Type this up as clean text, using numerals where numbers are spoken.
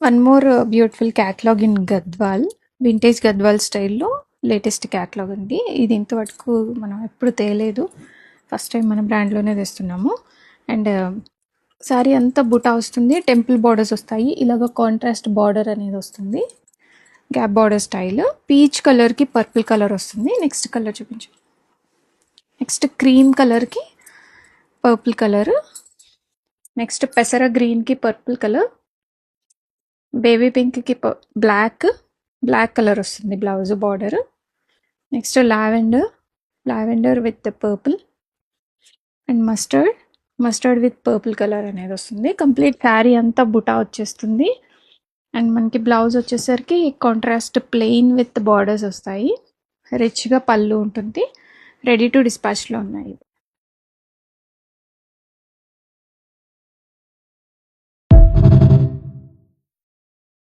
One more beautiful catalogue in Gadwal, vintage Gadwal స్టైల్లో latest catalogue ఉంది. ఇది ఇంతవరకు మనం ఎప్పుడు తేలేదు, ఫస్ట్ టైం మన బ్రాండ్లోనే తెస్తున్నాము. అండ్ శారీ అంతా బుటా వస్తుంది, టెంపుల్ బార్డర్స్ వస్తాయి, ఇలాగ కాంట్రాస్ట్ బార్డర్ అనేది వస్తుంది, గ్యాప్ బార్డర్ స్టైల్. పీచ్ కలర్కి పర్పుల్ కలర్ వస్తుంది. నెక్స్ట్ కలర్ చూపించు. నెక్స్ట్ క్రీమ్ కలర్కి పర్పుల్ కలర్, నెక్స్ట్ పెసర గ్రీన్కి పర్పుల్ కలర్, బేబీ పింక్కి బ్లాక్ కలర్ వస్తుంది blouse border. Next lavender with purple and mustard with purple colour అనేది వస్తుంది. కంప్లీట్ శారీ అంతా బుటా వచ్చేస్తుంది. అండ్ మనకి బ్లౌజ్ వచ్చేసరికి కాంట్రాస్ట్ ప్లెయిన్ విత్ బార్డర్స్ వస్తాయి. రిచ్గా పళ్ళు ఉంటుంది. రెడీ టు డిస్పాచ్లో ఉన్నాయి.